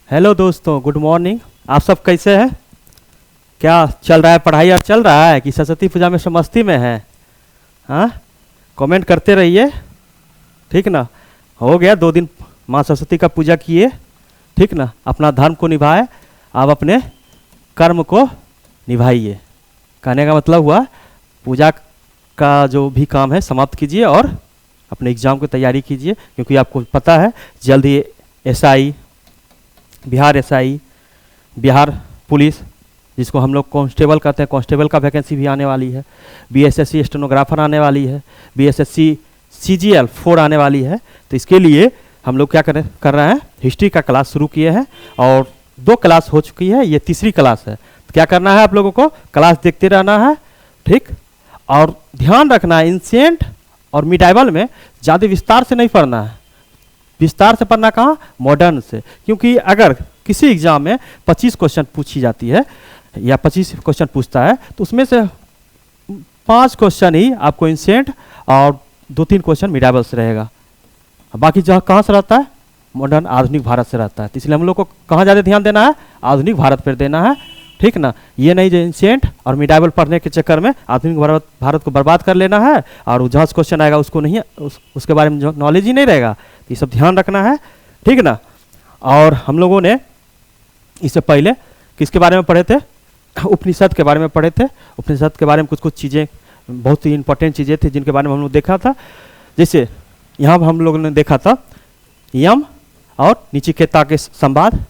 Hello दोस्तों, good morning. आप सब कैसे हैं? क्या चल रहा है? पढ़ाई और चल रहा है कि सरस्वती पूजा में सब मस्ती में है? हाँ, कमेंट करते रहिए, ठीक ना। हो गया 2 दिन माँ सरस्वती का पूजा किए, ठीक ना। अपना धर्म को निभाए, आप अपने कर्म को निभाइए। कहने का मतलब हुआ पूजा का जो भी काम है समाप्त कीजिए और अपने एग्ज़ाम की तैयारी कीजिए, क्योंकि आपको पता है जल्द ही SI, Bihar SI, Bihar police, जिसको हम लोग कांस्टेबल कहते हैं, कांस्टेबल का वैकेंसी भी आने वाली है। बीएसएससी स्टेनोग्राफर आने वाली है, बीएसएससी सीजीएल 4 आने वाली है। तो इसके लिए हम लोग क्या कर रहे हैं, हिस्ट्री का क्लास शुरू किए हैं और 2 क्लास हो चुकी है, ये तीसरी क्लास है। तो क्या करना है आप लोगों को, क्लास देखते रहना है, ठीक। और ध्यान रखना है एंशिएंट और मिडाइवल में ज़्यादा विस्तार से नहीं पढ़ना है। विस्तार से पढ़ना कहाँ, मॉडर्न से, क्योंकि अगर किसी एग्जाम में 25 क्वेश्चन पूछी जाती है या 25 क्वेश्चन पूछता है तो उसमें से 5 क्वेश्चन ही आपको एंशिएंट और 2-3 क्वेश्चन मिडाइवल से रहेगा। बाकी जहाँ कहाँ से रहता है, मॉडर्न आधुनिक भारत से रहता है। तो इसलिए हम लोग को कहाँ ज़्यादा ध्यान देना है, आधुनिक भारत पर देना है, ठीक ना। ये नहीं जो एंशिएंट और मिडाइवल पढ़ने के चक्कर में आधुनिक भारत को बर्बाद कर लेना है और जहाँ से क्वेश्चन आएगा उसको नहीं, उसके बारे में जो नॉलेज ही नहीं रहेगा। तो ये सब ध्यान रखना है, ठीक ना। और हम लोगों ने इससे पहले किसके बारे में पढ़े थे, उपनिषद के बारे में पढ़े थे। उपनिषद के बारे में कुछ चीज़ें, बहुत ही इंपॉर्टेंट चीज़ें थी जिनके बारे में हम लोग देखा था। जैसे यहाँ हम लोगों ने देखा था यम और नचिकेता के संवाद।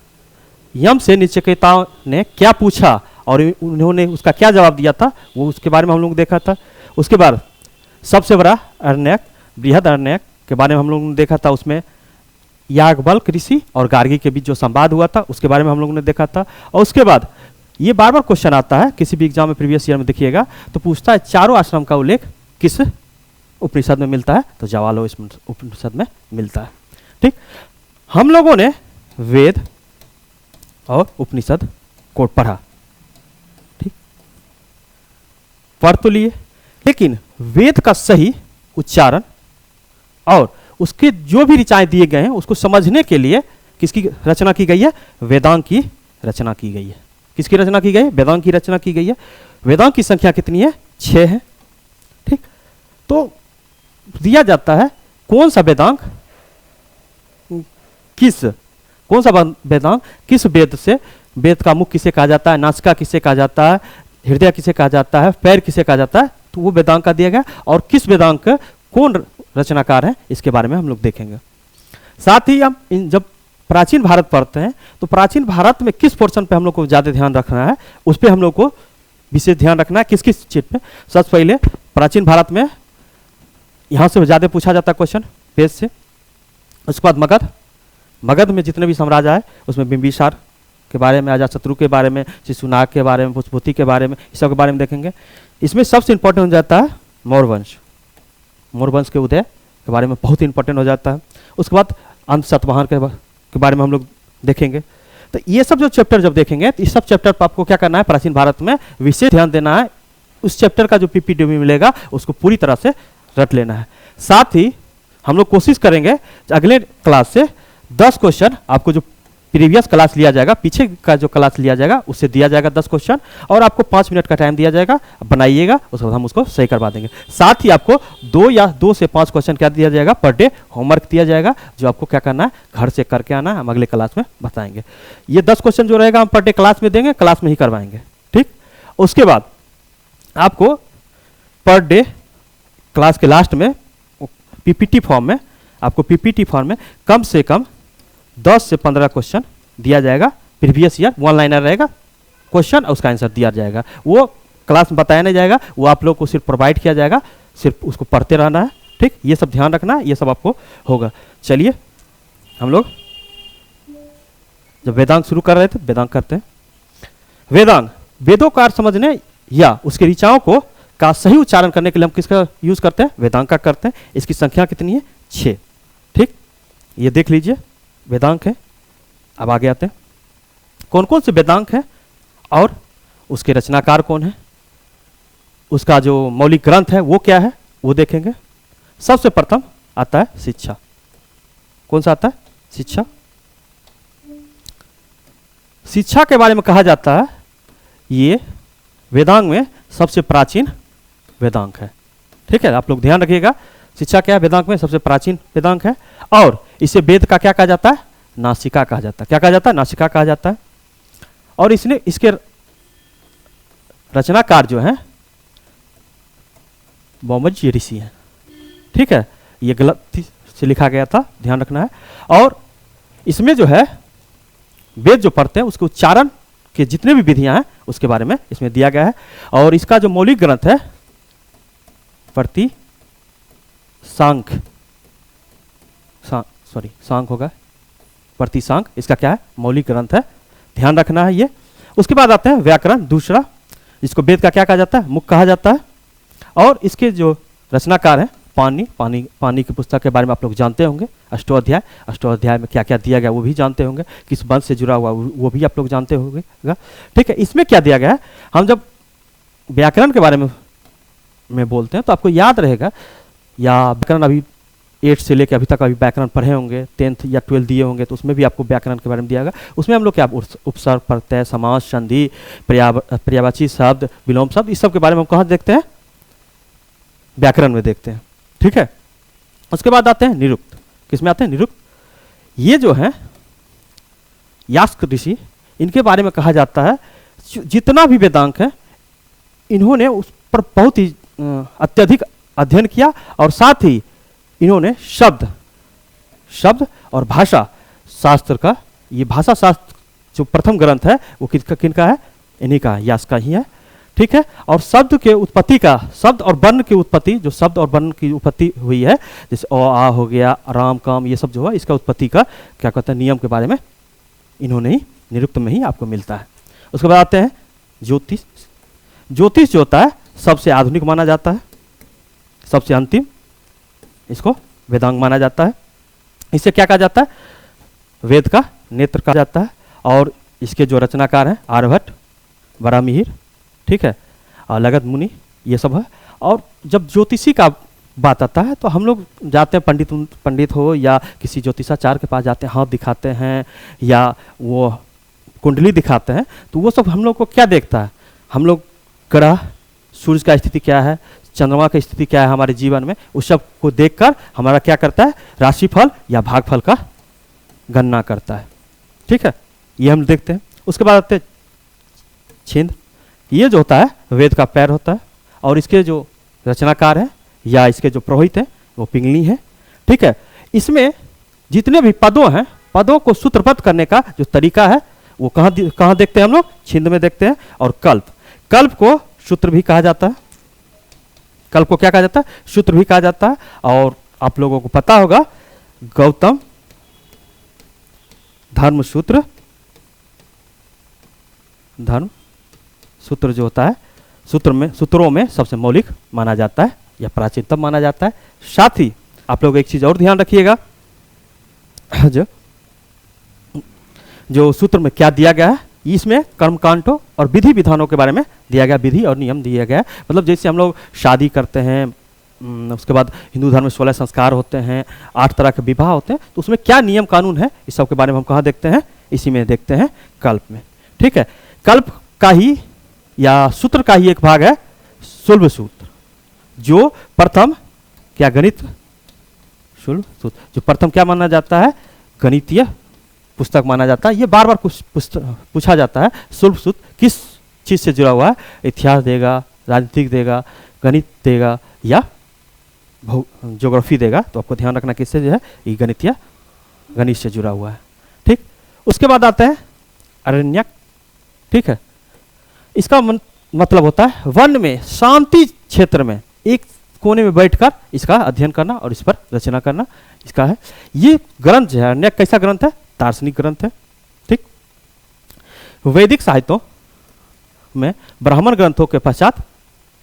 यम से नचिकेता ने क्या पूछा और उन्होंने उसका क्या जवाब दिया था, वो उसके बारे में हम लोग देखा था। उसके बाद सबसे बड़ा अरण्यक, बृहद अरण्यक के बारे में हम लोगों ने देखा था। उसमें याज्ञवल्क्य ऋषि और गार्गी के बीच जो संवाद हुआ था उसके बारे में हम लोगों ने देखा था। और उसके बाद ये बार बार क्वेश्चन आता है किसी भी एग्जाम में, प्रीवियस ईयर में देखिएगा तो पूछता है चारों आश्रम का उल्लेख किस उपनिषद में मिलता है, तो जवाब इस उपनिषद में मिलता है, ठीक। हम लोगों ने वेद और उपनिषद को पढ़ा, ठीक, पढ़ तो लिए, लेकिन वेद का सही उच्चारण और उसके जो भी ऋचाएं दिए गए हैं उसको समझने के लिए किसकी रचना की गई है, वेदांग की रचना की गई है। किसकी रचना की गई है, वेदांग की रचना की गई है। वेदांग की संख्या कितनी है, 6 है, ठीक। तो दिया जाता है कौन सा वेदांग किस वेद से, वेद का मुख किसे कहा जाता है, नासिका किसे कहा जाता है, हृदय किसे कहा जाता है, पैर किसे कहा जाता है, तो वो वेदांग का दिया गया। और किस वेदांग का कौन रचनाकार है इसके बारे में हम लोग देखेंगे। साथ ही हम जब प्राचीन भारत पढ़ते हैं तो प्राचीन भारत में किस पोर्शन पे हम लोग को ज़्यादा ध्यान रखना है, उस पर हम लोग को विशेष ध्यान रखना है। किस किस चीज़ पे, सबसे पहले प्राचीन भारत में यहाँ से ज़्यादा पूछा जाता है क्वेश्चन पेज से। उसके बाद मगध में जितने भी साम्राज्य आए उसमें बिंबिसार के बारे में, अजातशत्रु के बारे में, शिशुनाग के बारे में, पुष्पवती के बारे में, इस सब के बारे में देखेंगे। इसमें सबसे इंपॉर्टेंट हो जाता है मौर्य वंश के उदय के बारे में, बहुत इंपॉर्टेंट हो जाता है। उसके बाद अंत सातवाहन के बारे में हम लोग देखेंगे। तो ये सब जो चैप्टर जब देखेंगे तो इस सब चैप्टर पर आपको क्या करना है, प्राचीन भारत में विशेष ध्यान देना है। उस चैप्टर का जो पीपीटी मिलेगा उसको पूरी तरह से रट लेना है। साथ ही हम लोग कोशिश करेंगे अगले क्लास से 10 क्वेश्चन, आपको जो प्रीवियस क्लास लिया जाएगा, पीछे का जो क्लास लिया जाएगा उससे दिया जाएगा 10 क्वेश्चन और आपको 5 मिनट का टाइम दिया जाएगा, बनाइएगा, उसके बाद हम उसको सही करवा देंगे। साथ ही आपको 2 से 5 क्वेश्चन क्या दिया जाएगा, पर डे होमवर्क दिया जाएगा, जो आपको क्या करना है, घर से करके आना है, हम अगले क्लास में बताएंगे। ये 10 क्वेश्चन जो रहेगा हम पर डे क्लास में देंगे, क्लास में ही करवाएंगे, ठीक। उसके बाद आपको पर डे क्लास के लास्ट में पीपीटी फॉर्म में कम से कम 10 से 15 क्वेश्चन दिया जाएगा। प्रीवियस ईयर 1 लाइनर रहेगा क्वेश्चन और उसका आंसर दिया जाएगा। वो क्लास में बताया नहीं जाएगा, वो आप लोग को सिर्फ प्रोवाइड किया जाएगा, सिर्फ उसको पढ़ते रहना है, ठीक। ये सब ध्यान रखना, ये सब आपको होगा। चलिए हम लोग जब वेदांग शुरू कर रहे थे, वेदांग करते हैं। वेदांग, वेदों का अर्थ समझने या उसके ऋचाओं को का सही उच्चारण करने के लिए हम किसका यूज करते हैं, वेदांग का करते हैं। इसकी संख्या कितनी है, 6, ठीक। ये देख लीजिए वेदांग है। अब आगे आते हैं कौन कौन से वेदांग है और उसके रचनाकार कौन है, उसका जो मौलिक ग्रंथ है वो क्या है, वो देखेंगे। सबसे प्रथम आता है शिक्षा। कौन सा आता है, शिक्षा। शिक्षा के बारे में कहा जाता है ये वेदांग में सबसे प्राचीन वेदांग है। ठीक है, आप लोग ध्यान रखिएगा, शिक्षा क्या है वेदांग में सबसे प्राचीन वेदांग है। और इसे वेद का क्या कहा जाता है, नासिका कहा जाता है। क्या कहा जाता है, नासिका कहा जाता है। और इसने इसके रचनाकार जो है बौमज्य ऋषि हैं। ठीक है, ये गलत से लिखा गया था, ध्यान रखना है। और इसमें जो है वेद जो पढ़ते हैं उसके उच्चारण के जितने भी विधियां हैं उसके बारे में इसमें दिया गया है। और इसका जो मौलिक ग्रंथ है प्रति सांख्य, सॉरी सांख्य होगा, प्रति सांख्य इसका क्या है, मौलिक ग्रंथ है, ध्यान रखना है ये। उसके बाद आते हैं व्याकरण दूसरा, जिसको वेद का क्या कहा जाता है, मुख कहा जाता है। और इसके जो रचनाकार हैं पानी की पुस्तक के बारे में आप लोग जानते होंगे। अष्टोध्याय में क्या क्या दिया गया वो भी जानते होंगे, किस वंश से जुड़ा हुआ वो भी आप लोग जानते होंगे। ठीक है, इसमें क्या दिया गया है, हम जब व्याकरण के बारे में बोलते हैं तो आपको याद रहेगा, या व्याकरण अभी 8 से लेकर अभी तक अभी व्याकरण पढ़े होंगे, 10th या 12th दिए होंगे, तो उसमें भी आपको व्याकरण के बारे में दिया गया। उसमें हम लोग क्या उपसर्ग, प्रत्यय, समास, संधि, पर्यायवाची शब्द, विलोम शब्द, इस सब के बारे में हम कहाँ देखते हैं, व्याकरण में देखते हैं। ठीक है, उसके बाद आते हैं निरुक्त। किसमें आते हैं, निरुक्त। ये जो है यास्क ऋषि, इनके बारे में कहा जाता है जितना भी वेदांग है इन्होंने उस पर बहुत ही अत्यधिक अध्ययन किया। और साथ ही इन्होंने शब्द और भाषा शास्त्र का, ये भाषा शास्त्र जो प्रथम ग्रंथ है वो किनका है, इन्हीं का, यास्क का ही है। ठीक है, और शब्द के उत्पत्ति का, शब्द और वर्ण की उत्पत्ति, जो शब्द और वर्ण की उत्पत्ति हुई है, जैसे अ आ हो गया, राम काम, ये सब जो है इसका उत्पत्ति का क्या कहते हैं नियम के बारे में इन्होंने ही निरुक्त में ही आपको मिलता है। उसके बाद आते हैं ज्योतिष। ज्योतिष जो होता है सबसे आधुनिक माना जाता है, सबसे अंतिम, इसको वेदांग माना जाता है। इसे क्या कहा जाता है, वेद का नेत्र कहा जाता है। और इसके जो रचनाकार हैं आर्यभट्ट, वराहमिहिर, ठीक है, और लगध मुनि, ये सब है। और जब ज्योतिषी का बात आता है तो हम लोग जाते हैं पंडित हो या किसी ज्योतिषाचार्य के पास जाते हैं, हाथ दिखाते हैं या वो कुंडली दिखाते हैं, तो वो सब हम लोग को क्या देखता है, हम लोग ग्रह, सूर्य का स्थिति क्या है, चंद्रमा की स्थिति क्या है हमारे जीवन में, उस सब को देखकर हमारा क्या करता है, राशिफल या भागफल का गणना करता है। ठीक है, ये हम देखते हैं। उसके बाद आते हैं छिंद। ये जो होता है वेद का पैर होता है। और इसके जो रचनाकार हैं या इसके जो पुरोहित हैं वो पिंगली हैं। ठीक है, इसमें जितने भी पदों हैं, पदों को सूत्रबद्ध करने का जो तरीका है वो कहाँ देखते हैं हम लोग, छिंद में देखते हैं। और कल्प को सूत्र भी कहा जाता है, कल्प को क्या कहा जाता है, सूत्र भी कहा जाता है। और आप लोगों को पता होगा गौतम धर्म सूत्र जो होता है, सूत्रों में सबसे मौलिक माना जाता है या प्राचीनतम माना जाता है। साथ ही आप लोग एक चीज और ध्यान रखिएगा, जो सूत्र में क्या दिया गया है, इसमें कर्मकांडों और विधि विधानों के बारे में दिया गया, विधि और नियम दिया गया है। मतलब जैसे हम लोग शादी करते हैं, उसके बाद हिंदू धर्म में 16 संस्कार होते हैं, 8 तरह के विवाह होते हैं, तो उसमें क्या नियम कानून है, इस सब के बारे में हम कहाँ देखते हैं, इसी में देखते हैं, कल्प में। ठीक है, कल्प का ही या सूत्र का ही एक भाग है शुल्ब सूत्र, जो प्रथम क्या गणित, शुल्ब सूत्र जो प्रथम क्या माना जाता है, गणितीय पुस्तक माना जाता है। ये बार बार कुछ पूछा जाता है, शुल्ब सूत्र किस चीज से जुड़ा हुआ है, इतिहास देगा, राजनीतिक देगा, गणित देगा या ज्योग्राफी देगा, तो आपको ध्यान रखना किससे जो है, ये गणित से जुड़ा हुआ है। ठीक, उसके बाद आता है अरण्यक। ठीक है, इसका मतलब होता है वन में, शांति क्षेत्र में, एक कोने में बैठकर इसका अध्ययन करना और इस पर रचना करना इसका है। ये ग्रंथ जो है अरण्यक कैसा ग्रंथ है, दार्शनिक ग्रंथ है। ठीक, वैदिक साहित्यों में ब्राह्मण ग्रंथों के पश्चात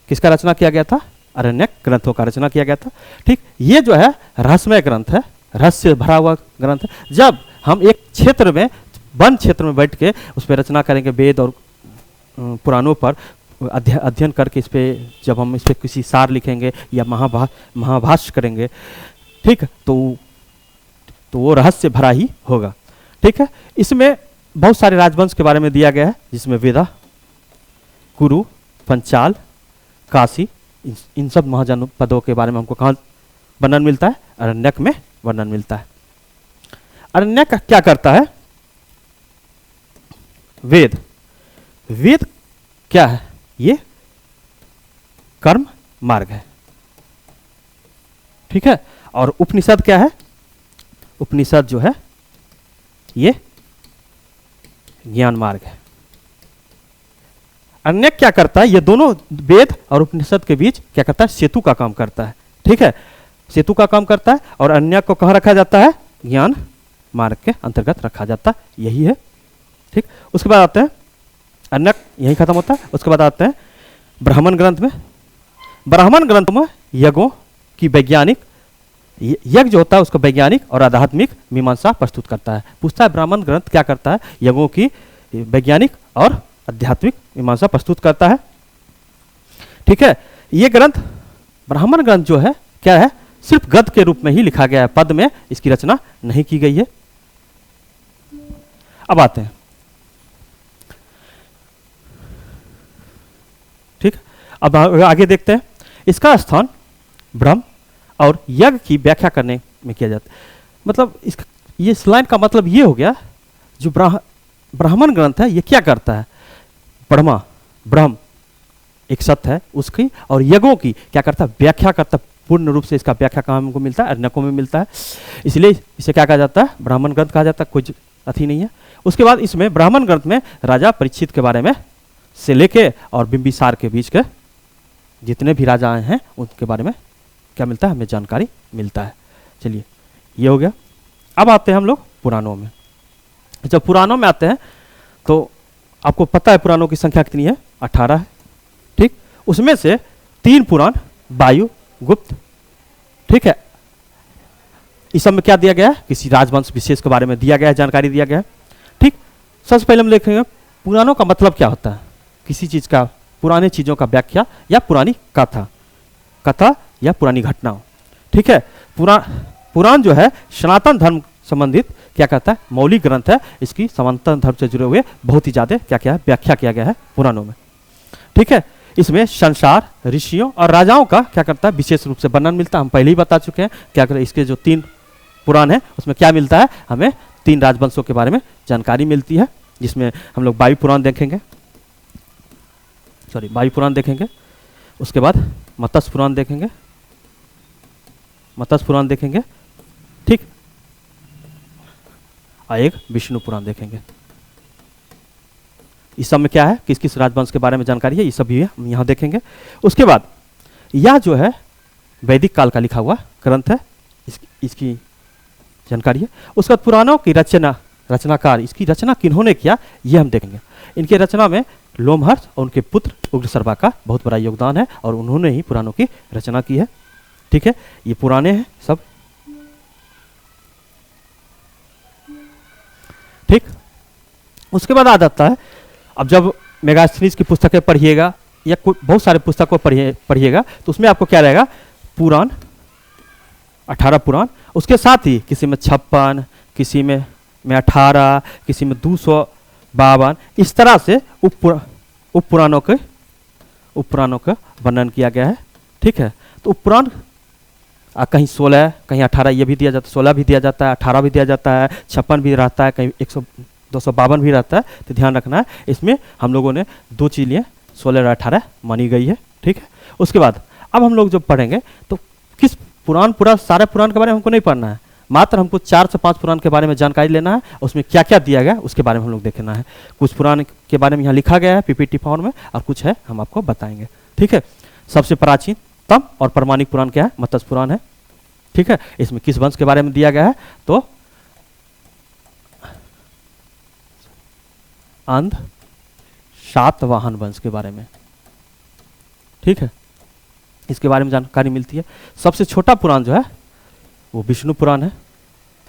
किसका रचना किया गया था, अरण्यक ग्रंथों का रचना किया गया था। ठीक, ये जो है रहस्यमय ग्रंथ है, रहस्य भरा हुआ ग्रंथ है। जब हम एक क्षेत्र में, वन क्षेत्र में बैठ के उस पर रचना करेंगे, वेद और पुराणों पर अध्ययन करके इस पे जब हम इस पे किसी सार लिखेंगे या महाभाष्य करेंगे, ठीक, तो वो रहस्य भरा ही होगा। ठीक है, इसमें बहुत सारे राजवंश के बारे में दिया गया है, जिसमें वेदा, कुरु, पंचाल, काशी, इन सब महाजनपदों के बारे में हमको कहाँ वर्णन मिलता है? अरण्यक में वर्णन मिलता है। अरण्यक क्या करता है? वेद, वेद क्या है? ये कर्म मार्ग है, ठीक है। और उपनिषद क्या है? उपनिषद जो है ये ज्ञान मार्ग है। अरण्यक क्या करता है? ये दोनों वेद और उपनिषद के बीच क्या करता है? सेतु का काम करता है, ठीक है। सेतु का काम करता है और अरण्यक को कहाँ रखा जाता है? ज्ञान मार्ग के अंतर्गत रखा जाता है, यही है, ठीक। उसके बाद आते हैं, अरण्यक यही खत्म होता है। उसके बाद आते हैं ब्राह्मण ग्रंथ में। ब्राह्मण ग्रंथ में यज्ञों की वैज्ञानिक, यज्ञ जो होता है उसका वैज्ञानिक और आध्यात्मिक मीमांसा प्रस्तुत करता है। पूछता है ब्राह्मण ग्रंथ क्या करता है? यज्ञों की वैज्ञानिक और आध्यात्मिक मीमांसा प्रस्तुत करता है, ठीक है। ये ग्रंथ, ब्राह्मण ग्रंथ जो है क्या है? सिर्फ गद्य के रूप में ही लिखा गया है, पद में इसकी रचना नहीं की गई है। अब आते हैं, ठीक। अब आगे देखते हैं, इसका स्थान ब्रह्म और यज्ञ की व्याख्या करने में किया जाता है। मतलब ये इस लाइन का मतलब ये हो गया, जो ब्राह्मण ग्रंथ है ये क्या करता है? ब्रह्म एक सत्य है उसकी, और यज्ञों की क्या करता है? व्याख्या करता है। पूर्ण रूप से इसका व्याख्या कहाँ हमको मिलता है? अरण्यकों में मिलता है, इसलिए इसे क्या कहा जाता है? ब्राह्मण ग्रंथ कहा जाता है, कोई अथी नहीं है। उसके बाद इसमें ब्राह्मण ग्रंथ में राजा परीक्षित के बारे में से लेके और बिंबिसार के बीच के जितने भी राजा हैं उनके बारे में क्या मिलता है? हमें जानकारी मिलता है। चलिए, ये हो गया। अब आते हैं हम लोग पुराणों में। जब पुराणों में आते हैं तो आपको पता है पुराणों की संख्या कितनी है? 18 है, ठीक। उसमें से 3 पुराण वायु, गुप्त, ठीक है। इस सब में क्या दिया गया है? किसी राजवंश विशेष के बारे में दिया गया है, जानकारी दिया गया है, ठीक। सबसे पहले हम देखेंगे पुराणों का मतलब क्या होता है। किसी चीज का, पुराने चीजों का व्याख्या या पुरानी कथा या पुरानी घटनाओं, ठीक है। पुराण जो है सनातन धर्म संबंधित क्या कहता है? मौलिक ग्रंथ है। इसकी सनातन धर्म से जुड़े हुए बहुत ही ज्यादा क्या है? व्याख्या किया गया है पुराणों में, ठीक है। इसमें संसार, ऋषियों और राजाओं का क्या करता है? विशेष रूप से वर्णन मिलता है। हम पहले ही बता चुके हैं क्या करते, इसके जो 3 पुराण है उसमें क्या मिलता है? हमें 3 राजवंशों के बारे में जानकारी मिलती है, जिसमें हम लोग वायु पुराण देखेंगे, वायु पुराण देखेंगे। उसके बाद मत्स्य पुराण देखेंगे, ठीक। और एक विष्णु पुराण देखेंगे। इस सब में क्या है? किस किस राजवंश के बारे में जानकारी है, ये सब भी हम यहाँ देखेंगे। उसके बाद यह जो है वैदिक काल का लिखा हुआ ग्रंथ है, इसकी जानकारी है। उसके बाद पुराणों की रचनाकार, इसकी रचना किन्होंने किया ये हम देखेंगे। इनके रचना में लोमहर्ष और उनके पुत्र उग्रशर्वा का बहुत बड़ा योगदान है और उन्होंने ही पुराणों की रचना की है, ठीक है। ये पुराने हैं सब, ठीक। उसके बाद आ जाता है, अब जब मेगास्थनीज की पुस्तकें पढ़िएगा या बहुत सारे पुस्तकों पढ़िएगा तो उसमें आपको क्या रहेगा? पुराण, 18 पुराण। उसके साथ ही किसी में 56, किसी में 18, किसी में 252, इस तरह से उप पुराणों का वर्णन किया गया है, ठीक है। तो उप पुराण कहीं 16, कहीं 18 ये भी दिया जाता है, 16 भी दिया जाता है, 18 भी दिया जाता है, 56 भी रहता है, कहीं 252 भी रहता है। तो ध्यान रखना है, इसमें हम लोगों ने 2 चीज़ लिए, 16 और 18 मानी गई है, ठीक है। उसके बाद अब हम लोग जब पढ़ेंगे तो किस सारे पुराण के बारे में हमको नहीं पढ़ना है, मात्र हमको 4 से 5 पुराण के बारे में जानकारी लेना है। उसमें क्या क्या दिया गया उसके बारे में हम लोग देखना है। कुछ पुराण के बारे में यहाँ लिखा गया है पीपीटी फॉर्म में, और कुछ है हम आपको बताएंगे, ठीक है। सबसे प्राचीनतम और प्रमाणिक पुराण क्या है? मत्स्य पुराण है, ठीक है। इसमें किस वंश के बारे में दिया गया है? तो अंध सातवाहन वंश के बारे में, ठीक है। इसके बारे में जानकारी मिलती है। सबसे छोटा पुराण जो है वो विष्णु पुराण है,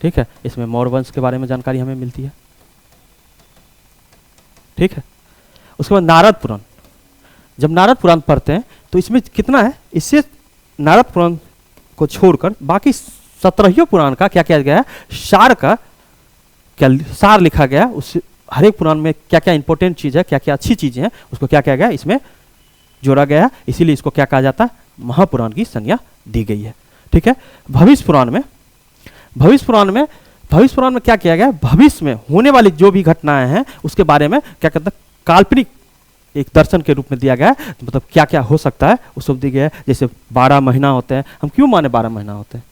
ठीक है। इसमें मौर्य वंश के बारे में जानकारी हमें मिलती है, ठीक है। उसके बाद नारद पुराण, जब नारद पुराण पढ़ते हैं तो इसमें कितना है? इससे नारद पुराण को छोड़कर बाकी 17 पुराण का क्या किया गया है? सार लिखा गया। उससे हर एक पुराण में क्या क्या इंपॉर्टेंट चीज़ है, क्या क्या अच्छी चीज़ें हैं, उसको क्या किया गया इसमें जोड़ा गया है, इसीलिए इसको क्या कहा जाता है, महापुराण की संज्ञा दी गई है। ठीक है। भविष्य पुराण में क्या किया गया है, भविष्य में होने वाली जो भी घटनाएं हैं उसके बारे में क्या कहते हैं, काल्पनिक एक दर्शन के रूप में दिया गया है। मतलब क्या क्या हो सकता है उस सब दिया गया है। जैसे 12 महीना होते हैं, हम क्यों माने 12 महीना होते हैं।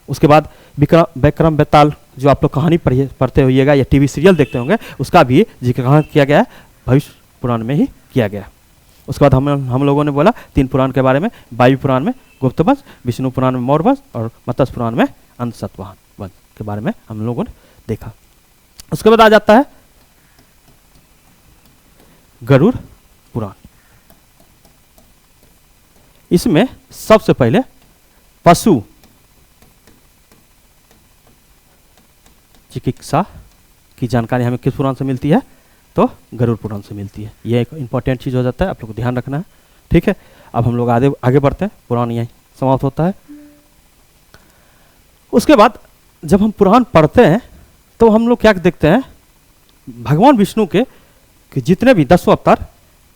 उसके बाद विक्रम बेताल जो आप लोग कहानी पढ़ते होइएगा या टीवी सीरियल देखते होंगे, उसका भी जिक्र कहाँ किया गया है, भविष्य पुराण में ही किया गया। उसके बाद हम लोगों ने बोला 3 पुराण के बारे में, वायु पुराण में गुप्तवंश, विष्णु पुराण में मौर्यवंश और मत्स्य पुराण में अंत सतवाहन वंश के बारे में हम लोगों ने देखा। उसके बाद आ जाता है गरुड़ पुराण। इसमें सबसे पहले पशु चिकित्सा की जानकारी हमें किस पुराण से मिलती है, तो गरुड़ पुराण से मिलती है। यह एक इंपॉर्टेंट चीज़ हो जाता है, आप लोग को ध्यान रखना है। ठीक है। अब हम लोग आगे बढ़ते हैं, पुराण यहीं समाप्त होता है। उसके बाद जब हम पुराण पढ़ते हैं तो हम लोग क्या देखते हैं, भगवान विष्णु के जितने भी 10 अवतार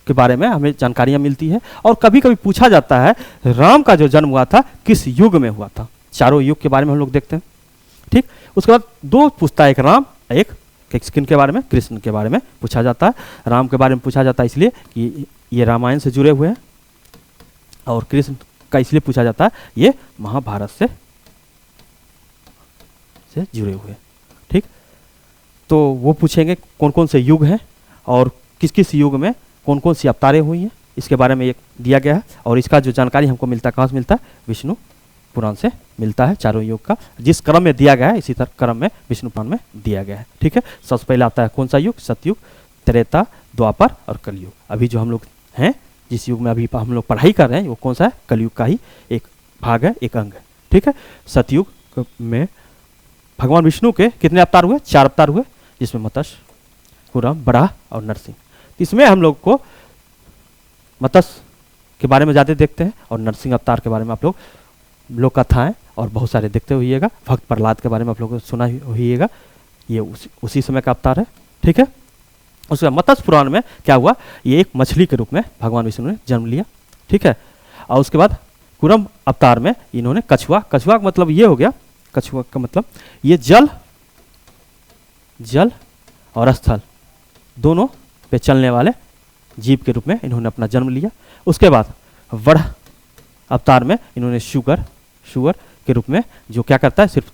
के बारे में हमें जानकारियां मिलती है। और कभी कभी पूछा जाता है राम का जो जन्म हुआ था किस युग में हुआ था, चारों युग के बारे में हम लोग देखते हैं। ठीक। उसके बाद 2 पूछता है, एक राम, एक किन के बारे में, कृष्ण के बारे में पूछा जाता है। राम के बारे में पूछा जाता है इसलिए कि ये रामायण से जुड़े हुए हैं, और कृष्ण का इसलिए पूछा जाता है ये महाभारत से जुड़े हुए हैं। ठीक। तो वो पूछेंगे कौन कौन से युग हैं और किस किस युग में कौन कौन सी अवतारें हुई हैं, इसके बारे में एक दिया गया है। और इसका जो जानकारी हमको मिलता है कहाँ से मिलता है, विष्णु पुराण से मिलता है। चारों युग का जिस क्रम में दिया गया है इसी तरह क्रम में विष्णु पुराण में दिया गया है। ठीक है। सबसे पहले आता है कौन सा युग, सतयुग, त्रेता, द्वापर और कलयुग। अभी जो हम लोग हैं जिस युग में अभी हम लोग पढ़ाई कर रहे हैं वो कौन सा है, कलयुग का ही एक भाग है, एक अंग है। ठीक है। सतयुग में भगवान विष्णु के कितने अवतार हुए, 4 अवतार हुए, जिसमें मत्स्य, कूर्म, वराह और नरसिंह। इसमें हम लोग को मत्स्य के बारे में ज़्यादा देखते हैं और नरसिंह अवतार के बारे में आप लोग कथाएं और बहुत सारे देखते होइएगा। भक्त प्रहलाद के बारे में आप लोगों ने सुना होइएगा, ये उसी समय का अवतार है। ठीक है। उसके बाद मत्स्य पुराण में क्या हुआ, ये एक मछली के रूप में भगवान विष्णु ने जन्म लिया। ठीक है। और उसके बाद कूर्म अवतार में इन्होंने कछुआ का मतलब ये हो गया, कछुआ का मतलब ये जल और स्थल दोनों पे चलने वाले जीव के रूप में इन्होंने अपना जन्म लिया। उसके बाद वड़ अवतार में इन्होंने शुगर के रूप में, जो क्या करता है सिर्फ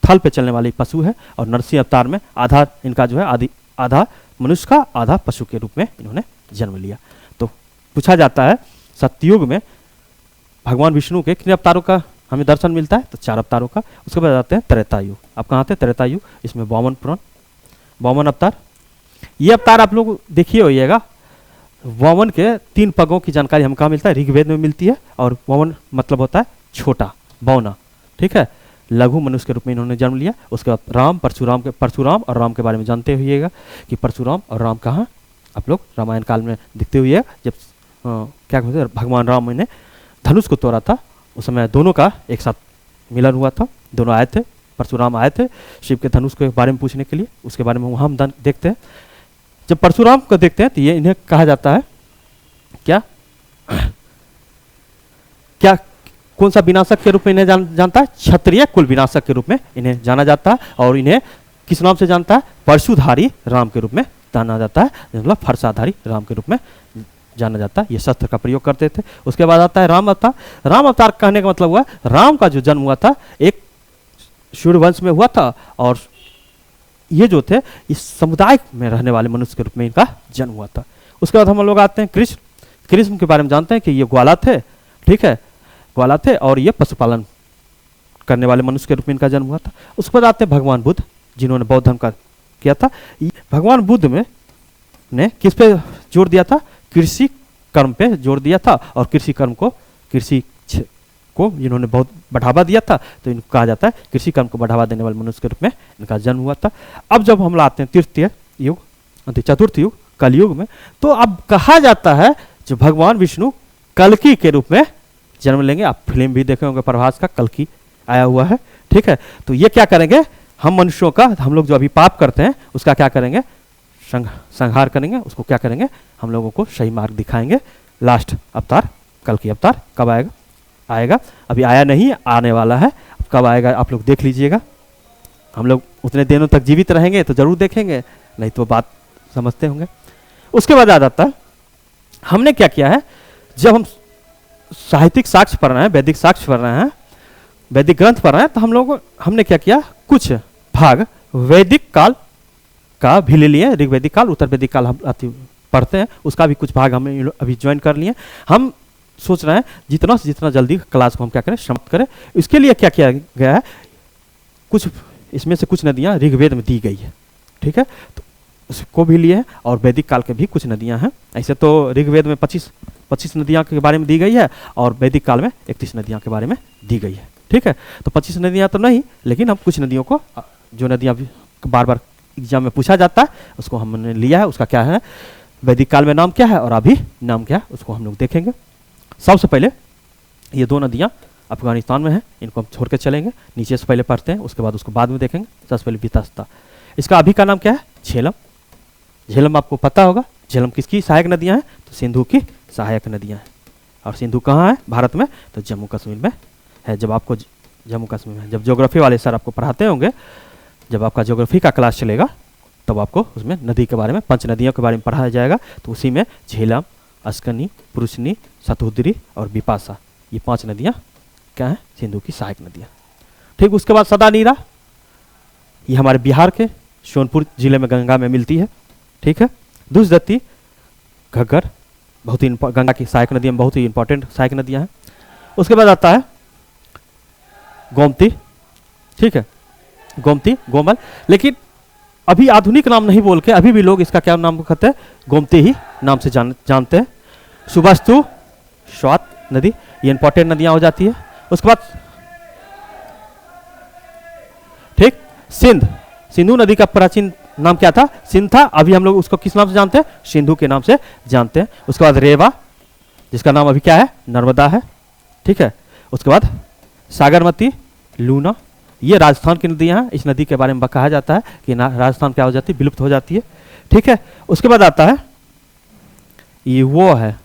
थल पे चलने वाली पशु है। और नरसिंह अवतार में आधा इनका जो है आधा मनुष्य का आधा पशु के रूप में इन्होंने जन्म लिया। तो पूछा जाता है सतयुग में भगवान विष्णु के कितने अवतारों का हमें दर्शन मिलता है, तो 4 अवतारों का। उसके बाद आते हैं त्रेतायुग। अब कहाँ आते हैं त्रेतायुग, इसमें 52 अवतार। ये अवतार आप लोग देखिए होइएगा, 52 के 3 पगों की जानकारी हम कहाँ मिलता है, ऋग्वेद में मिलती है। और 52 मतलब होता है छोटा, बौना। ठीक है। लघु मनुष्य के रूप में इन्होंने जन्म लिया। उसके बाद परशुराम और राम के बारे में जानते हुइएगा कि परशुराम और राम कहाँ आप लोग रामायण काल में दिखते हुए, जब क्या कहते हैं भगवान राम ने धनुष को तोड़ा था उस समय दोनों का एक साथ मिलन हुआ था। दोनों आए थे, परशुराम आए थे शिव के धनुष के बारे में पूछने के लिए। उसके बारे में वहाँ हम देखते हैं। जब परशुराम को देखते हैं तो ये इन्हें कहा जाता है क्या कौन सा विनाशक के रूप में इन्हें जानता है, क्षत्रिय कुल विनाशक के रूप में इन्हें जाना जाता है। और इन्हें किस नाम से जानता है, परशुधारी राम के रूप में जाना जाता है, मतलब फरसाधारी राम के रूप में जाना जाता है। ये शस्त्र का प्रयोग करते थे। उसके बाद आता है राम अवतार कहने का मतलब हुआ राम का जो जन्म हुआ था एक सूर्यवंश में हुआ था। और ये जो थे इस समुदाय में रहने वाले मनुष्य के रूप में इनका जन्म हुआ था। उसके बाद हम लोग आते हैं कृष्ण के बारे में जानते हैं कि ये ग्वाला थे। ठीक है। ग्वाला थे और ये पशुपालन करने वाले मनुष्य के रूप में इनका जन्म हुआ था। उसके बाद आते हैं भगवान बुद्ध, जिन्होंने बौद्ध धर्म का किया था। भगवान बुद्ध ने किस पे जोर दिया था, कृषि कर्म पे जोर दिया था। और कृषि को जिन्होंने बहुत बढ़ावा दिया था, तो इनको कहा जाता है कृषि कर्म को बढ़ावा देने वाले मनुष्य के रूप में इनका जन्म हुआ था। अब जब हम लाते हैं तृतीय युग चतुर्थ युग कलयुग में, तो अब कहा जाता है जो भगवान विष्णु कल्कि के रूप में जन्म लेंगे। आप फिल्म भी देखे होंगे प्रभास का, कल्कि आया हुआ है। ठीक है। तो ये क्या करेंगे, हम मनुष्यों का, हम लोग जो अभी पाप करते हैं उसका क्या करेंगे, संहार करेंगे, उसको क्या करेंगे, हम लोगों को सही मार्ग दिखाएंगे। लास्ट अवतार, कल की अवतार कब आएगा, आएगा अभी आया नहीं, आने वाला है, कब आएगा आप लोग देख लीजिएगा। हम लोग उतने दिनों तक जीवित रहेंगे तो जरूर देखेंगे, नहीं तो बात समझते होंगे। उसके बाद आ जाता है, हमने क्या किया है, जब हम साहित्यिक साक्ष्य पढ़ रहे हैं, वैदिक साक्ष्य पढ़ रहे हैं, वैदिक ग्रंथ पढ़ रहे हैं, तो हम लोग हमने क्या किया, कुछ भाग वैदिक काल का भी ले लिए, ऋग्वैदिक काल, उत्तर वैदिक काल हम पढ़ते हैं, उसका भी कुछ भाग हमें अभी ज्वाइन कर लिए। हम सोच रहे हैं जितना से जितना जल्दी क्लास को हम क्या करें, समाप्त करें। इसके लिए क्या किया गया है, कुछ इसमें से कुछ नदियाँ ऋग्वेद में दी गई है, ठीक है, तो उसको भी लिए हैं, और वैदिक काल के भी कुछ नदियाँ हैं। ऐसे तो ऋग्वेद में 25 नदियाँ के बारे में दी गई है, और वैदिक काल में 31 नदियाँ के बारे में दी गई है, ठीक है। तो 25 नदियाँ तो नहीं, लेकिन हम कुछ नदियों को, जो नदियाँ बार बार एग्जाम में पूछा जाता है, उसको हमने लिया है, उसका क्या है, वैदिक काल में नाम क्या है और अभी नाम क्या है, उसको हम लोग देखेंगे। सबसे पहले ये दो नदियाँ अफगानिस्तान में हैं, इनको हम छोड़ के चलेंगे, नीचे से पहले पढ़ते हैं, उसके बाद उसको बाद में देखेंगे। सबसे पहले वितस्ता, इसका अभी का नाम क्या है, झेलम। झेलम आपको पता होगा, झेलम किसकी सहायक नदियाँ हैं, तो सिंधु की सहायक नदियाँ हैं। और सिंधु कहाँ है भारत में, तो जम्मू कश्मीर में है। जब आपको जम्मू कश्मीर में, जब ज्योग्राफी वाले सर आपको पढ़ाते होंगे, जब आपका ज्योग्राफी का क्लास चलेगा, तब आपको उसमें नदी के बारे में, 5 नदियों के बारे में पढ़ाया जाएगा, तो उसी में झेलम, अस्कनी, पुरुषनी, सतहुद्री और बिपाशा, ये 5 नदियाँ क्या हैं, सिंधु की सहायक नदियाँ, ठीक। उसके बाद सदा नीरा, ये हमारे बिहार के सोनपुर जिले में गंगा में मिलती है, ठीक है। दुष्दत्ती, घग्गर, बहुत ही गंगा की सहायक नदियाँ, बहुत ही इंपॉर्टेंट सहायक नदियाँ हैं। उसके बाद आता है गोमती, ठीक है, गोमती, गोमल, लेकिन अभी आधुनिक नाम नहीं बोल के अभी भी लोग इसका क्या नाम कहते हैं, गोमती ही नाम से जानते हैं। सुबस्तु, स्वात नदी, ये इंपॉर्टेंट नदियां हो जाती है। उसके बाद ठीक, सिंध, सिंधु नदी का प्राचीन नाम क्या था, सिंध था, अभी हम लोग उसको किस नाम से जानते हैं, सिंधु के नाम से जानते हैं। उसके बाद रेवा, जिसका नाम अभी क्या है, नर्मदा है, ठीक है। उसके बाद सागरमती, लूना, ये राजस्थान की नदियाँ हैं। इस नदी के बारे में कहा जाता है कि राजस्थान क्या हो जाती है, विलुप्त हो जाती है, ठीक है। उसके बाद आता है ये वो है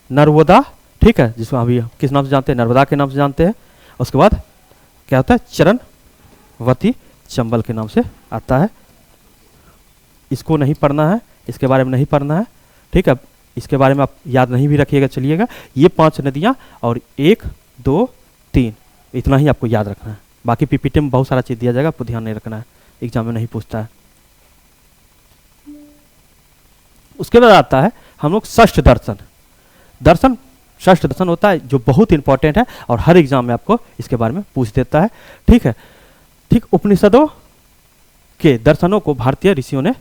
नर्मदा, ठीक है, जिसको अभी किस नाम से जानते हैं, नर्मदा के नाम से जानते हैं। उसके बाद क्या होता है, चरणवती, चंबल के नाम से आता है। इसको नहीं पढ़ना है, इसके बारे में नहीं पढ़ना है, ठीक है, इसके बारे में आप याद नहीं भी रखिएगा, चलिएगा। ये 5 नदियाँ, और 1 2 3, इतना ही आपको याद रखना है। बाकी पीपीटी में बहुत सारा चीज़ दिया जाएगा, आपको ध्यान नहीं रखना है, एग्जाम में नहीं पूछता है। उसके बाद आता है हम लोग षष्ठ दर्शन। दर्शन, षष्ठ दर्शन होता है जो बहुत इंपॉर्टेंट है, और हर एग्जाम में आपको इसके बारे में पूछ देता है, ठीक है, ठीक। उपनिषदों के दर्शनों को भारतीय ऋषियों ने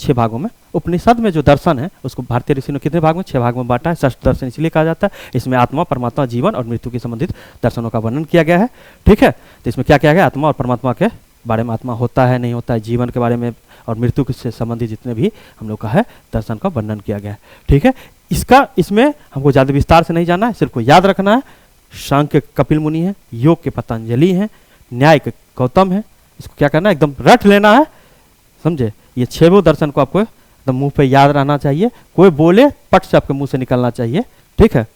6 भागों में, उपनिषद में जो दर्शन है उसको भारतीय ऋषियों ने कितने भाग में, 6 भाग में बांटा है। षष्ठ दर्शन इसलिए कहा जाता है, इसमें आत्मा, परमात्मा, जीवन और मृत्यु के संबंधित दर्शनों का वर्णन किया गया है, ठीक है। तो इसमें क्या किया गया, आत्मा और परमात्मा के बारे में, आत्मा होता है नहीं होता है, जीवन के बारे में और मृत्यु से संबंधित जितने भी हम लोग का है दर्शन का वर्णन किया गया है, ठीक है। इसमें हमको ज़्यादा विस्तार से नहीं जाना है, सिर्फ को याद रखना है। सांख्य के कपिल मुनि है, योग के पतंजलि हैं, न्याय के गौतम है। इसको क्या करना है, एकदम रट लेना है, समझे। ये 6 दर्शन को आपको एकदम मुंह पे याद रहना चाहिए, कोई बोले पट से आपके मुंह से निकलना चाहिए, ठीक है।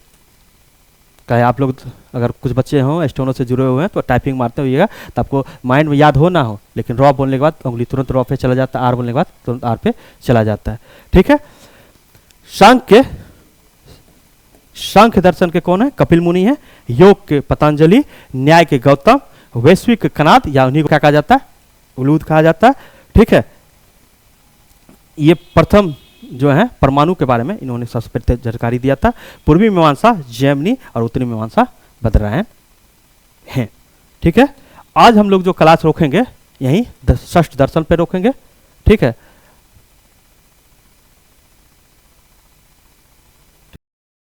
चाहे आप लोग अगर कुछ बच्चे हों स्टोनों से जुड़े हुए हैं तो टाइपिंग मारते हुएगा तो आपको माइंड में याद हो ना हो, लेकिन रॉ बोलने के बाद उंगली तुरंत रॉ पे चला जाता है, आर बोलने के बाद तुरंत आर पे चला जाता है, ठीक है। सांख्य दर्शन के कौन है, कपिल मुनि है, योग के पतंजलि, न्याय के गौतम, वैश्विक कनाद या उन्हीं को क्या कहा जाता है, उलूद कहा जाता है, ठीक है। ये प्रथम जो है परमाणु के बारे में इन्होंने सबसे पहले जानकारी दिया था। पूर्वी मीमांसा जैमिनी और उत्तरी मीमांसा बदरायन हैं, ठीक है। आज हम लोग जो क्लास रोकेंगे यहीं षष्ठ दर्शन पे रोकेंगे, ठीक है।